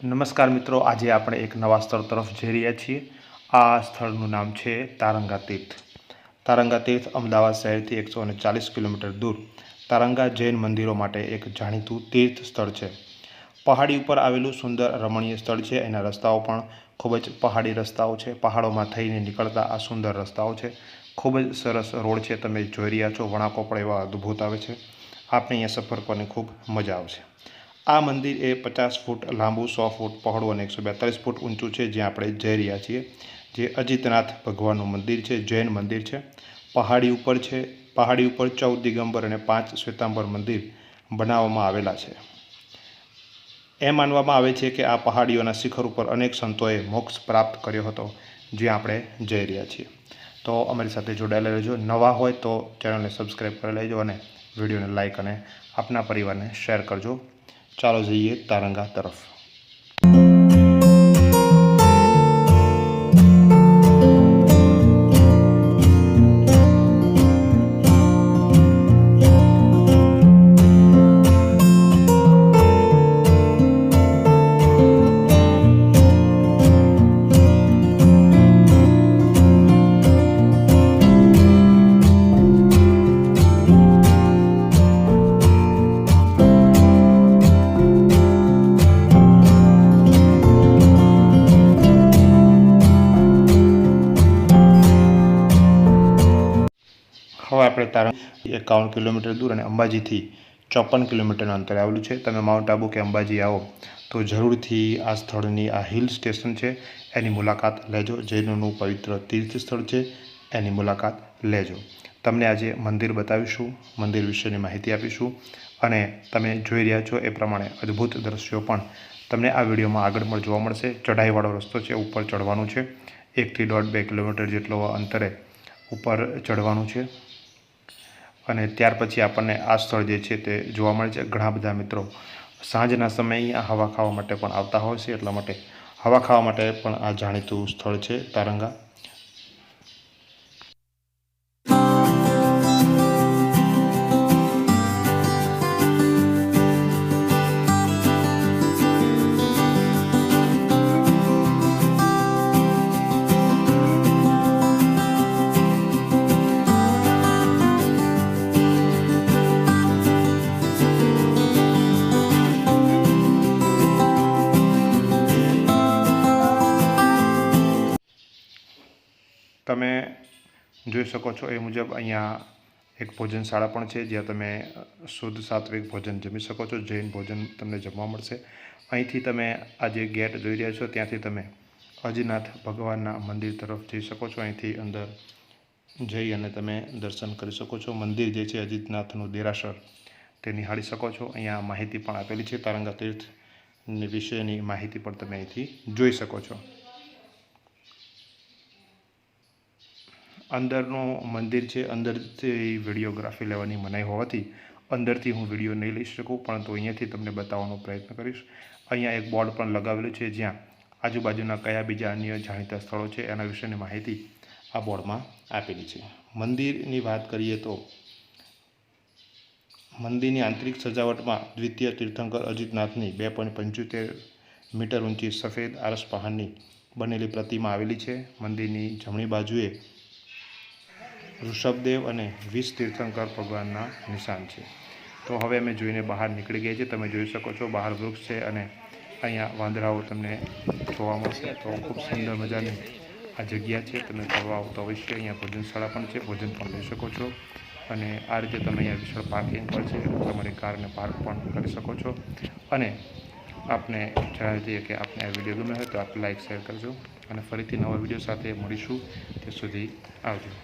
નમસ્કાર મિત્રો, આજે આપણે એક નવા સ્થળ તરફ જઈ રહ્યા છીએ। આ સ્થળનું નામ છે તારંગા તીર્થ। તારંગા તીર્થ અમદાવાદ શહેરથી 140 કિલોમીટર દૂર તારંગા જૈન મંદિરો માટે એક જાણીતું તીર્થ સ્થળ છે। પહાડી ઉપર આવેલું સુંદર રમણીય સ્થળ છે। એના રસ્તાઓ પણ ખૂબ જ પહાડી રસ્તાઓ છે। પહાડોમાં થઈને નીકળતા આ સુંદર રસ્તાઓ છે। ખૂબ જ સરસ રોડ છે, તમે જોઈ રહ્યા છો। વળાંકો પણ એવા અદ્ભુત આવે છે। આપણે અહીંયા સફર કરવાની ખૂબ મજા આવશે। આ મંદિર એ 50 ફૂટ લાંબુ, 100 ફૂટ પહોળું અને 142 ફૂટ ઊંચું છે, જ્યાં આપણે જઈ રહ્યા છીએ। જે અજીતનાથ ભગવાનનું મંદિર છે, જૈન મંદિર છે। પહાડી ઉપર છે। પહાડી ઉપર 14 દિગંબર અને 5 શ્વેતાંબર મંદિર બનાવવામાં આવેલા છે। એમ માનવામાં આવે છે કે આ પહાડીઓના શિખર ઉપર અનેક સંતોએ મોક્ષ પ્રાપ્ત કર્યો હતો, જ્યાં આપણે જઈ રહ્યા છીએ। તો અમારી સાથે જોડાયેલા રહેજો। નવા હોય તો ચેનલને સબસ્ક્રાઈબ કરી લેજો અને વિડીયોને લાઇક અને આપના પરિવારને શેર કરજો। ચાલો જઈએ તારંગા તરફ। હવે આપણે તારંગા 51 કિલોમીટર દૂર અને અંબાજીથી 54 કિલોમીટરના અંતરે આવેલું છે। તમે માઉન્ટ આબુ કે અંબાજી આવો તો જરૂરથી આ સ્થળની, આ હિલ સ્ટેશન છે, એની મુલાકાત લેજો। જૈનોનું પવિત્ર તીર્થ સ્થળ છે, એની મુલાકાત લેજો। તમને આજે મંદિર બતાવીશું, મંદિર વિશેની માહિતી આપીશું અને તમે જોઈ રહ્યા છો એ પ્રમાણે અદ્ભુત દ્રશ્યો પણ તમને આ વિડીયોમાં આગળ પણ જોવા મળશે। ચઢાઈવાળો રસ્તો છે, ઉપર ચડવાનું છે। 1 થી 1.5-2 કિલોમીટર જેટલો અંતરે ઉપર ચડવાનું છે અને ત્યાર પછી આપણને આ સ્થળ જે છે તે જોવા મળે છે। ઘણા બધા મિત્રો સાંજના સમયે અહીંયા હવા ખાવા માટે પણ આવતા હોય છે, એટલા માટે હવા ખાવા માટે પણ આ જાણીતું સ્થળ છે તારંગા। તમે જોઈ શકો છો એ મુજબ અહીંયા એક ભોજનશાળા પણ છે, જ્યાં તમે શુદ્ધ સાત્વિક ભોજન જમી શકો છો। જૈન ભોજન તમને જમવા મળશે। અહીંથી તમે આ જે ગેટ જોઈ રહ્યા છો, ત્યાંથી તમે અજીતનાથ ભગવાનના મંદિર તરફ જઈ શકો છો। અહીંથી અંદર જઈ અને તમે દર્શન કરી શકો છો। મંદિર જે છે અજીતનાથનું દેરાસર, તે નિહાળી શકો છો। અહીંયા માહિતી પણ આપેલી છે, તારંગા તીર્થ વિશેની માહિતી પણ તમે અહીંથી જોઈ શકો છો। અંદરનું મંદિર છે, અંદરથી વિડીયોગ્રાફી લેવાની મનાઈ હોવાથી અંદરથી હું વિડીયો નહીં લઈ શકું, પરંતુ અહીંયાથી તમને બતાવવાનો પ્રયત્ન કરીશ। અહીંયા એક બોર્ડ પણ લગાવેલું છે, જ્યાં આજુબાજુના કયા બીજા અન્ય જાણીતા સ્થળો છે એના વિશેની માહિતી આ બોર્ડમાં આપેલી છે। મંદિરની વાત કરીએ તો મંદિરની આંતરિક સજાવટમાં દ્વિતીય તીર્થંકર અજીતનાથની 2.75 મીટર ઊંચી સફેદ આરસ પહાડની બનેલી પ્રતિમા આવેલી છે। મંદિરની જમણી બાજુએ ઋષભદેવ અને 20 તીર્થંકર ભગવાનના નિશાન છે। તો હવે અમે જોઈને બહાર નીકળી ગયા છીએ। તમે જોઈ શકો છો બહાર વૃક્ષ છે અને અહીંયા વાંદરાઓ તમને જોવા મળશે। તો ખૂબ સુંદર મજાની આ જગ્યા છે, તમે ફરવા આવો તો અવશ્ય અહીંયા ભોજનશાળા પણ છે, ભોજન પણ લઈ શકો છો અને આ રીતે તમે અહીંયા વિશાળ પાર્કિંગ પણ છે, તમારી કારને પાર્ક પણ કરી શકો છો। અને આપને જણાવી દઈએ કે આપને આ વિડીયો ગમ્યો હોય તો આપ લાઈક શેર કરજો અને ફરીથી નવા વિડીયો સાથે મળીશું। ત્યાં સુધી આવજો।